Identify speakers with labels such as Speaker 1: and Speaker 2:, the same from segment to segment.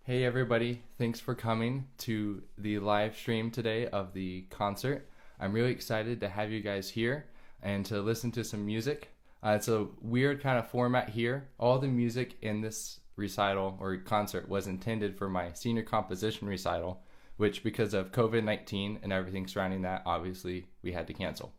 Speaker 1: Hey everybody, thanks for coming to the live stream today of the concert. I'm really excited to have you guys here and to listen to some music. It's a weird kind of format here. All the music in this recital or concert was intended for my senior composition recital, which because of COVID-19 and everything surrounding that, obviously we had to cancel.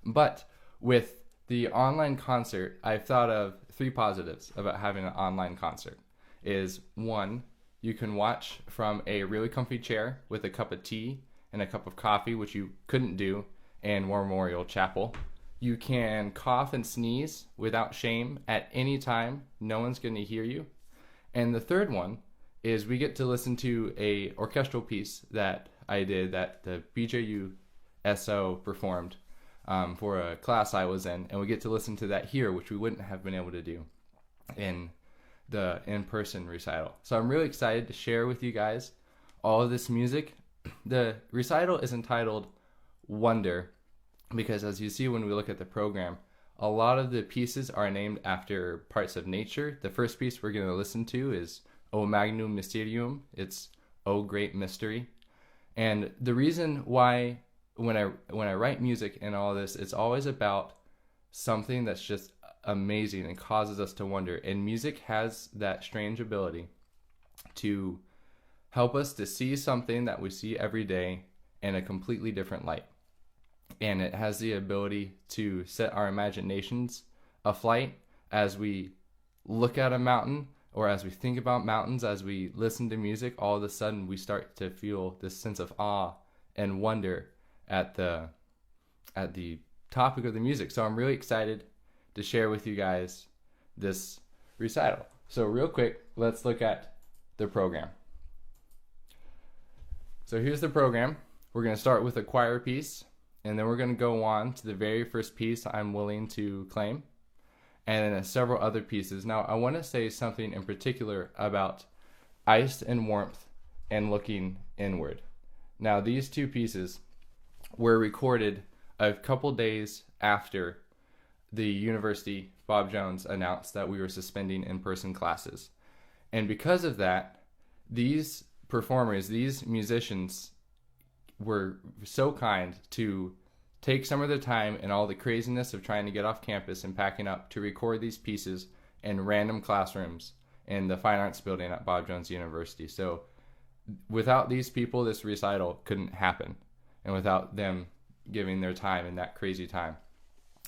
Speaker 1: But with the online concert, I've thought of three positives about having an online concert. Is one, you can watch from a really comfy chair with a cup of tea and a cup of coffee, which you couldn't do in War Memorial Chapel. You can cough and sneeze without shame at any time. No one's going to hear you. And the third one is we get to listen to a orchestral piece that I did that the BJU SO performed for a class I was in, and we get to listen to that here, which we wouldn't have been able to do in the in-person recital. So I'm really excited to share with you guys all of this music. The recital is entitled Wonder because, as you see when we look at the program, a lot of the pieces are named after parts of nature. The first piece we're going to listen to is O Magnum Mysterium. It's O Great Mystery. And the reason why when I write music and all this, it's always about something that's just amazing and causes us to wonder. And music has that strange ability to help us to see something that we see every day in a completely different light. And it has the ability to set our imaginations aflight as we look at a mountain or as we think about mountains, as we listen to music. All of a sudden we start to feel this sense of awe and wonder at the topic of the music. So I'm really excited to share with you guys this recital. So real quick, let's look at the program. So here's the program. We're going to start with a choir piece, and then we're going to go on to the very first piece, I'm Willing to Claim, and then several other pieces. Now, I want to say something in particular about ice and warmth and looking inward. Now, these two pieces were recorded a couple days after the university, Bob Jones, announced that we were suspending in-person classes. And because of that, these performers, these musicians were so kind to take some of their time and all the craziness of trying to get off campus and packing up to record these pieces in random classrooms in the Fine Arts building at Bob Jones University. So without these people, this recital couldn't happen, and without them giving their time in that crazy time.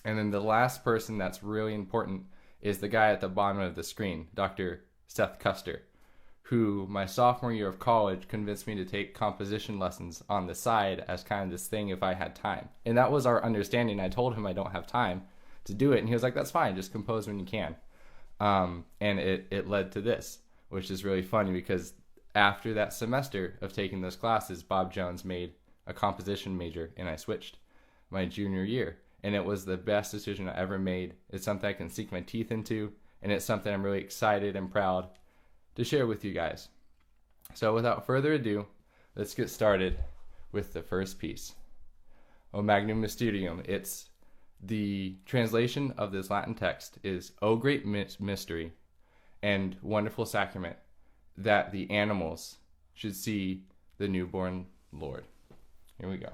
Speaker 1: And then the last person that's really important is the guy at the bottom of the screen, Dr. Seth Custer, who my sophomore year of college convinced me to take composition lessons on the side as kind of this thing if I had time. And that was our understanding. I told him I don't have time to do it, and he was like, that's fine, just compose when you can. And it led to this, which is really funny because after that semester of taking those classes, Bob Jones made a composition major, and I switched my junior year. And it was the best decision I ever made. It's something I can sink my teeth into, and it's something I'm really excited and proud to share with you guys. So without further ado, let's get started with the first piece. O Magnum Mysterium. It's the translation of this Latin text is O Great Mystery and Wonderful Sacrament that the animals should see the newborn Lord. Here we go.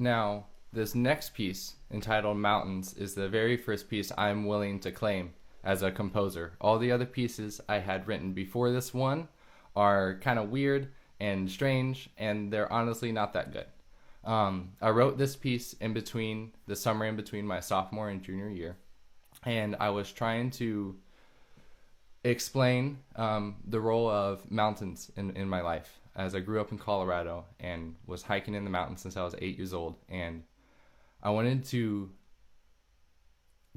Speaker 1: Now, this next piece, entitled Mountains, is the very first piece I'm willing to claim as a composer. All the other pieces I had written before this one are kind of weird and strange, and they're honestly not that good. I wrote this piece in between the summer in between my sophomore and junior year, and I was trying to explain the role of mountains in my life, as I grew up in Colorado and was hiking in the mountains since I was 8 years old. And I wanted to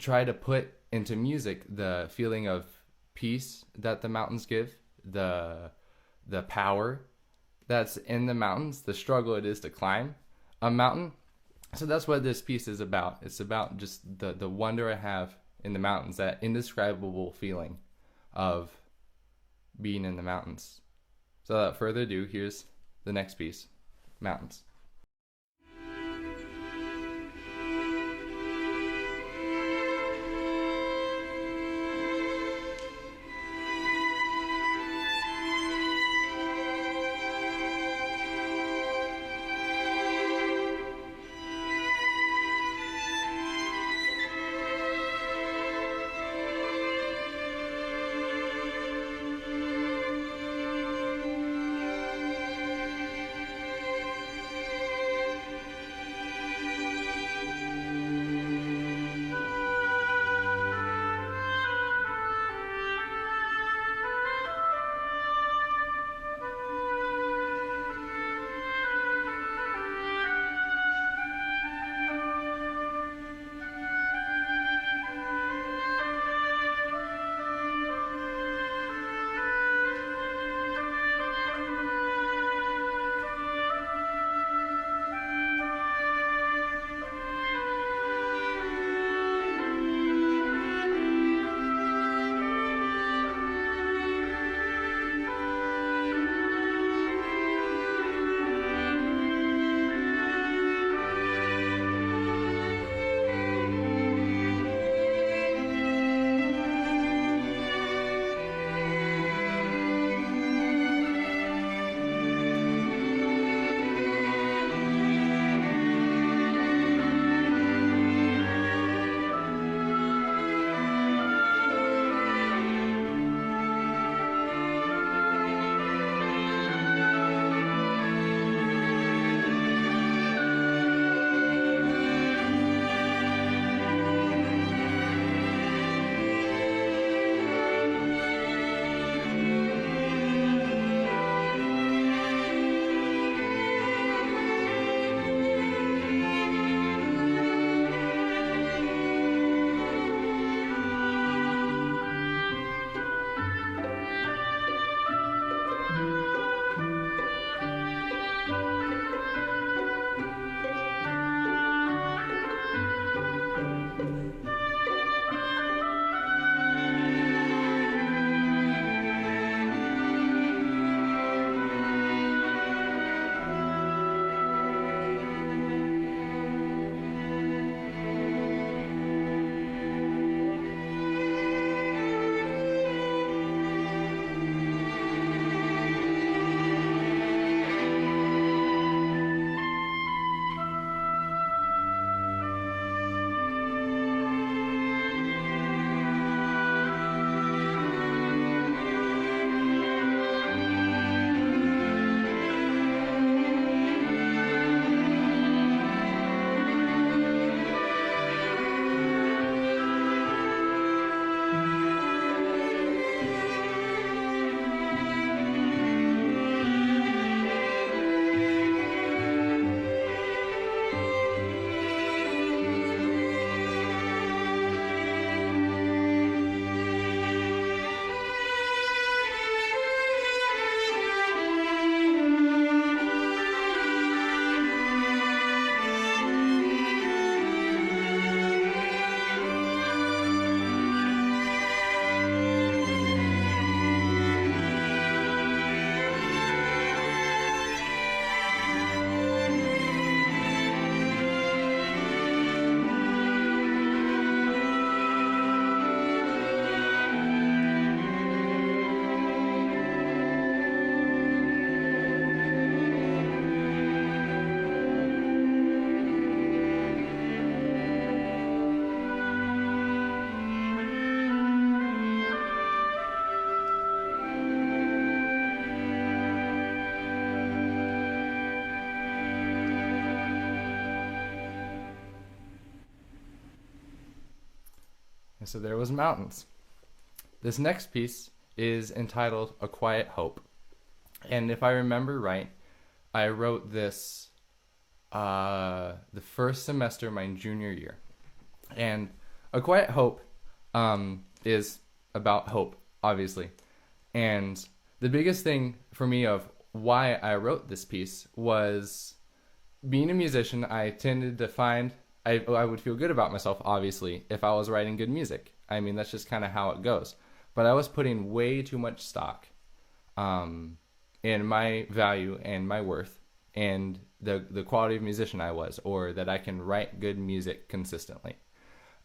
Speaker 1: try to put into music the feeling of peace that the mountains give, the power that's in the mountains, the struggle it is to climb a mountain. So that's what this piece is about. It's about just the wonder I have in the mountains, that indescribable feeling of being in the mountains. So without further ado, here's the next piece, Mountains. And so there was mountains. This next piece is entitled A Quiet Hope. And if I remember right, I wrote this the first semester of my junior year. And A Quiet Hope is about hope, obviously. And the biggest thing for me of why I wrote this piece was being a musician. I tended to find I would feel good about myself, obviously, if I was writing good music. I mean, that's just kind of how it goes. But I was putting way too much stock in my value and my worth and the quality of musician I was, or that I can write good music consistently.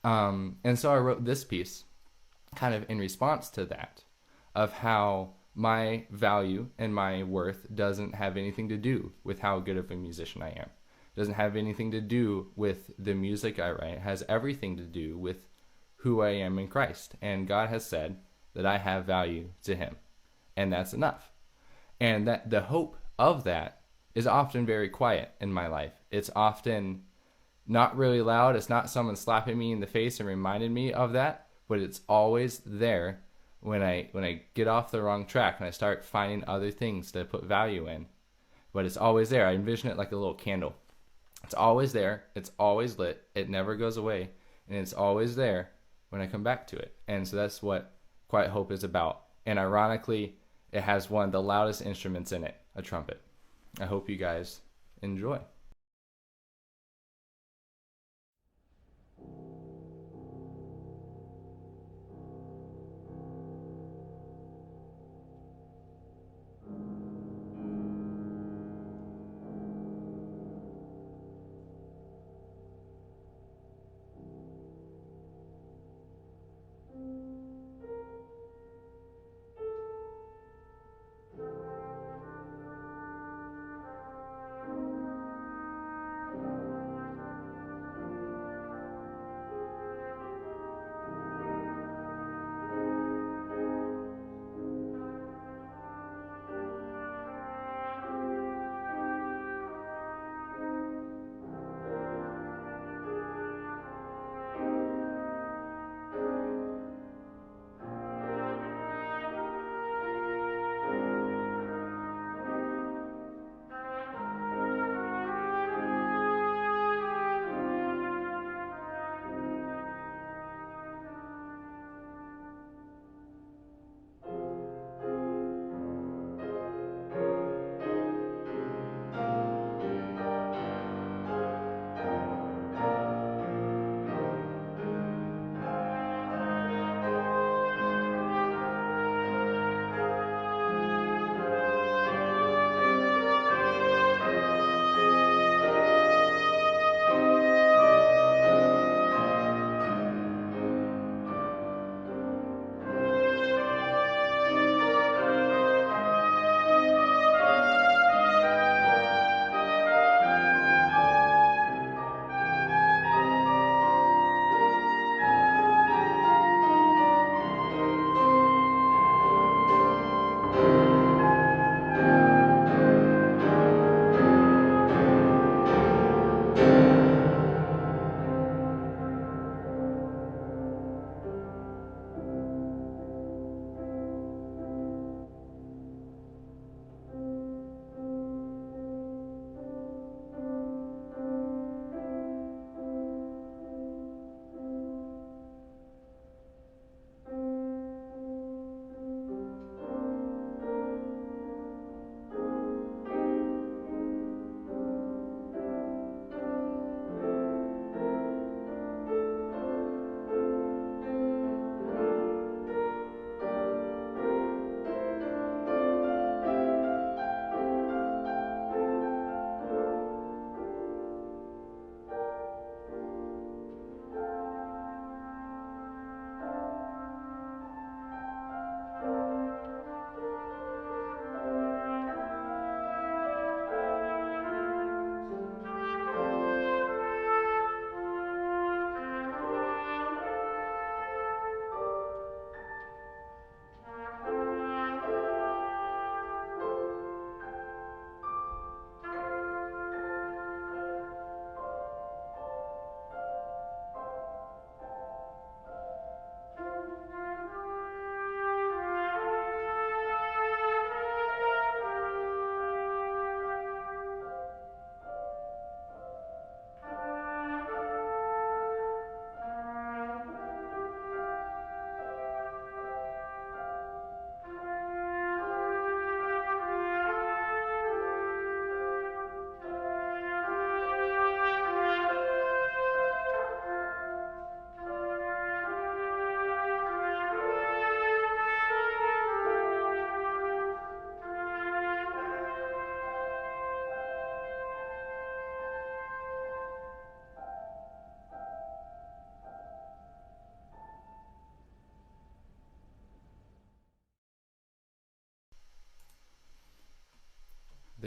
Speaker 1: And so I wrote this piece kind of in response to that, of how my value and my worth doesn't have anything to do with how good of a musician I am. Doesn't have anything to do with the music I write. It has everything to do with who I am in Christ. And God has said that I have value to him. And that's enough. And that the hope of that is often very quiet in my life. It's often not really loud. It's not someone slapping me in the face and reminding me of that, but it's always there when I get off the wrong track and I start finding other things to put value in. But it's always there. I envision it like a little candle. It's always there. It's always lit. It never goes away. And it's always there when I come back to it. And so that's what Quiet Hope is about. And ironically, it has one of the loudest instruments in it, a trumpet. I hope you guys enjoy.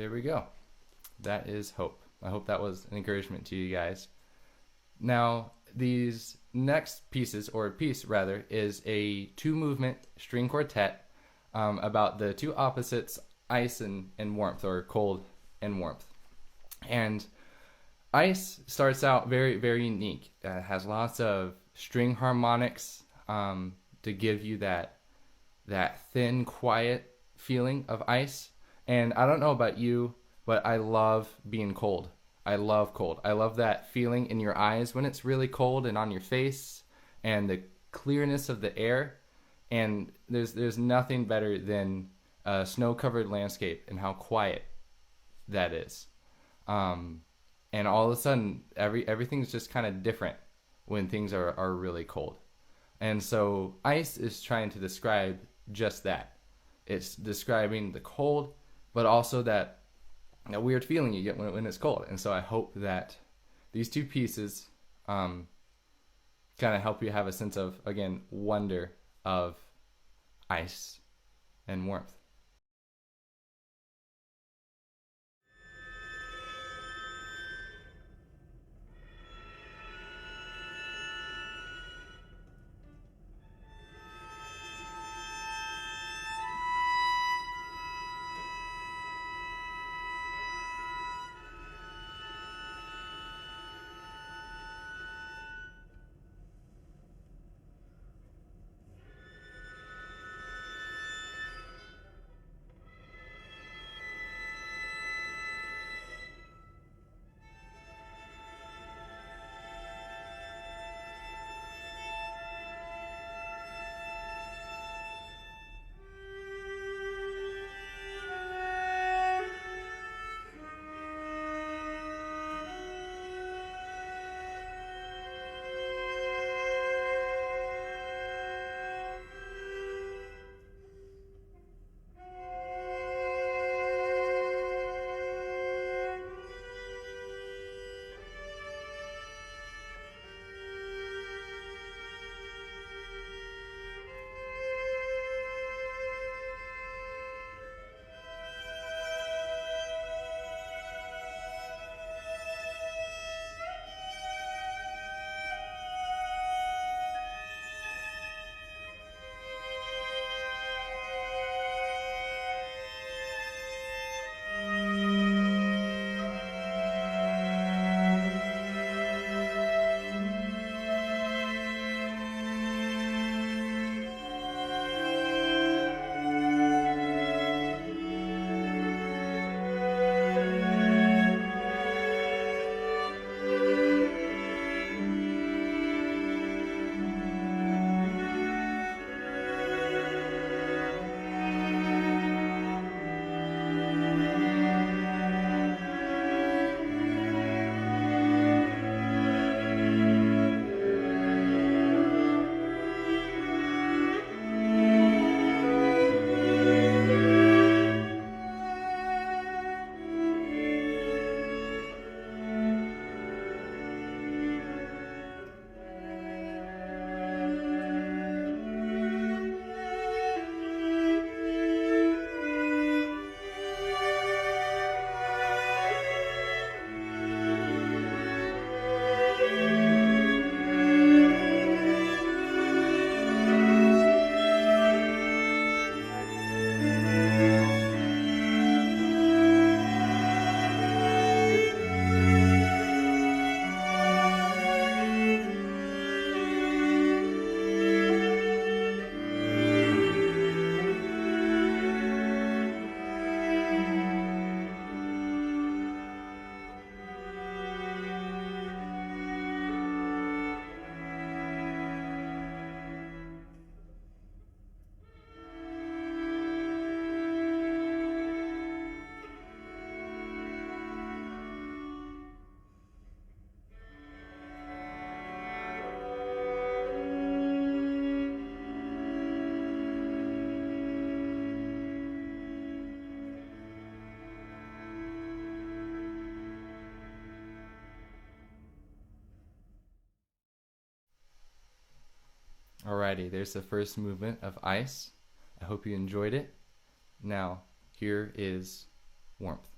Speaker 1: there we go. That is hope. I hope that was an encouragement to you guys. Now, these next pieces, or piece rather, is a 2-movement string quartet about the two opposites, ice and warmth, or cold and warmth. And ice starts out very, very unique. It has lots of string harmonics to give you that thin, quiet feeling of ice. And I don't know about you, but I love being cold. I love cold. I love that feeling in your eyes when it's really cold, and on your face, and the clearness of the air. And there's nothing better than a snow-covered landscape and how quiet that is. And all of a sudden, everything's just kind of different when things are really cold. And so ice is trying to describe just that. It's describing the cold, but also that weird feeling you get when it's cold. And so I hope that these two pieces kind of help you have a sense of, again, wonder of ice and warmth. Alrighty, there's the first movement of ice. I hope you enjoyed it. Now, here is warmth.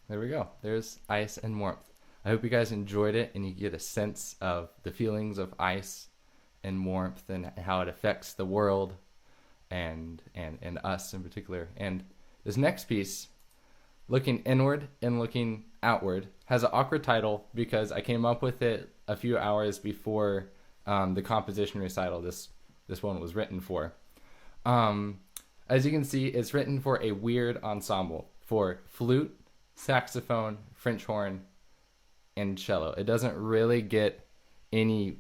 Speaker 1: There we go. There's ice and warmth. I hope you guys enjoyed it and you get a sense of the feelings of ice and warmth and how it affects the world and us in particular. And this next piece, Looking Inward and Looking Outward, has an awkward title because I came up with it a few hours before the composition recital this one was written for. As you can see, it's written for a weird ensemble for flute, saxophone, French horn, and cello. It doesn't really get any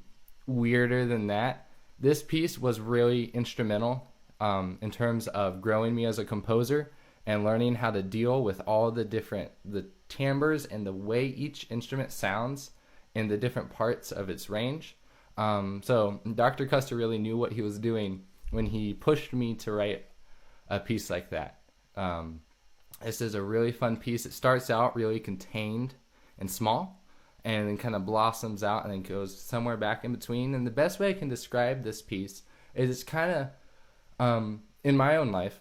Speaker 1: weirder than that. This piece was really instrumental in terms of growing me as a composer and learning how to deal with all the timbres and the way each instrument sounds in the different parts of its range. So Dr. Custer really knew what he was doing when he pushed me to write a piece like that. This is a really fun piece. It starts out really contained and small, and then kind of blossoms out and then goes somewhere back in between. And the best way I can describe this piece is it's kind of, in my own life,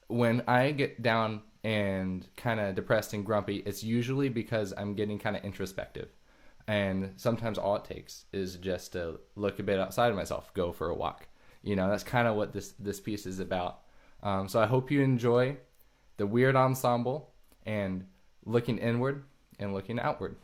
Speaker 1: when I get down and kind of depressed and grumpy, it's usually because I'm getting kind of introspective. And sometimes all it takes is just to look a bit outside of myself, go for a walk. That's kind of what this piece is about. So I hope you enjoy the weird ensemble and Looking Inward and Looking Outward.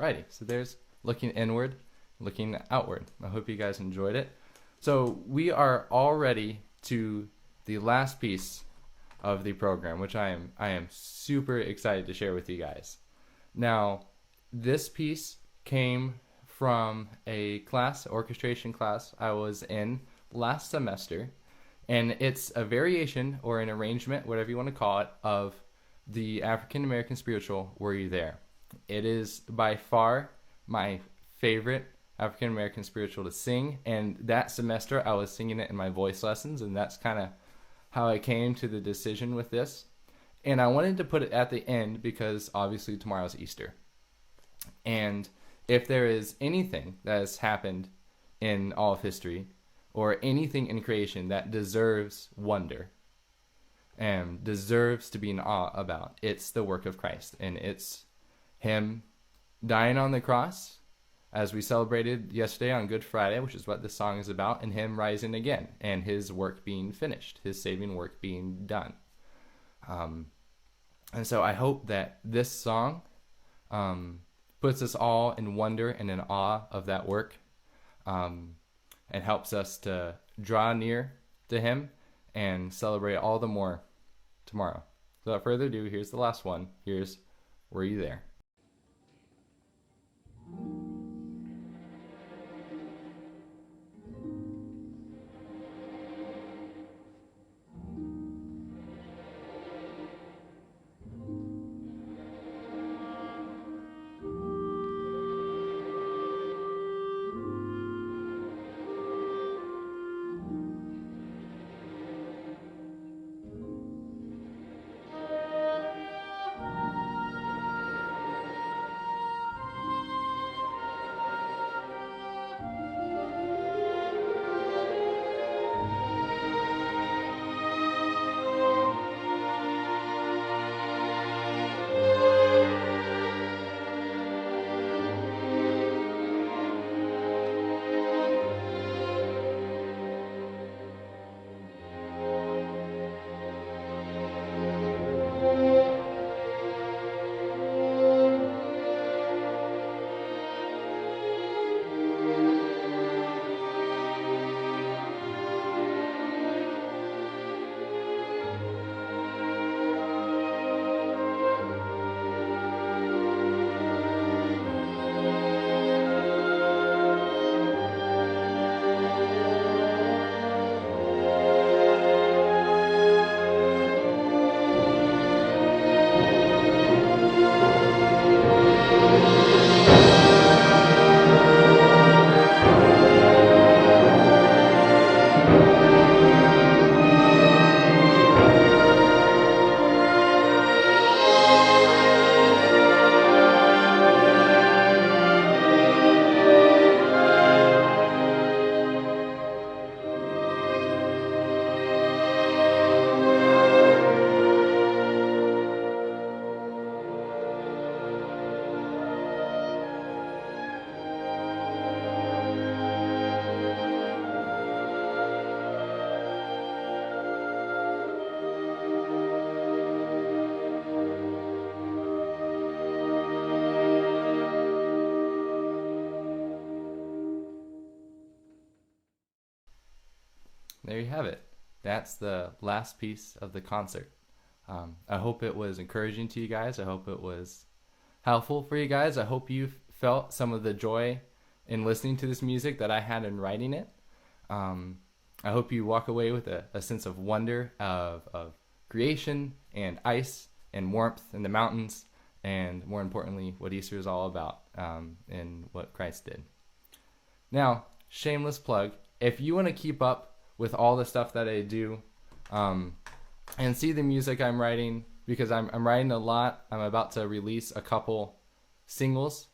Speaker 1: Alrighty, so there's looking inward, looking outward. I hope you guys enjoyed it. So we are already to the last piece of the program, which I am super excited to share with you guys. Now, this piece came from a class, orchestration class I was in last semester, and it's a variation or an arrangement, whatever you want to call it, of the African American spiritual, Were You There? It is by far my favorite African American spiritual to sing, and that semester I was singing it in my voice lessons, and that's kind of how I came to the decision with this. And I wanted to put it at the end because obviously tomorrow's Easter. And if there is anything that has happened in all of history or anything in creation that deserves wonder and deserves to be in awe about, it's the work of Christ. And it's him dying on the cross, as we celebrated yesterday on Good Friday, which is what this song is about, and him rising again and his work being finished, his saving work being done. And so I hope that this song puts us all in wonder and in awe of that work, and helps us to draw near to him and celebrate all the more tomorrow. So without further ado, here's the last one. Here's Were You There? There you have it. That's the last piece of the concert. I hope it was encouraging to you guys. I hope it was helpful for you guys. I hope you felt some of the joy in listening to this music that I had in writing it. I hope you walk away with a sense of wonder of creation and ice and warmth in the mountains, and more importantly, what Easter is all about, and what Christ did. Now, shameless plug, if you want to keep up with all the stuff that I do, and see the music I'm writing, because I'm writing a lot. I'm about to release a couple singles,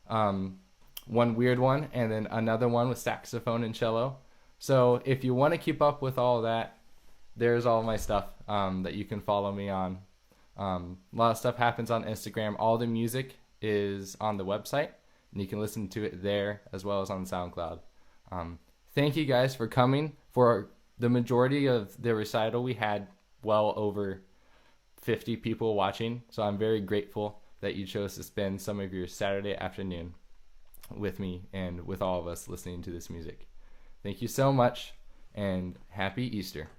Speaker 1: one weird one, and then another one with saxophone and cello. So if you want to keep up with all that, there's all my stuff that you can follow me on. A lot of stuff happens on Instagram. All the music is on the website, and you can listen to it there as well as on SoundCloud. Thank you guys for coming. For the majority of the recital, we had well over 50 people watching, so I'm very grateful that you chose to spend some of your Saturday afternoon with me and with all of us listening to this music. Thank you so much, and happy Easter.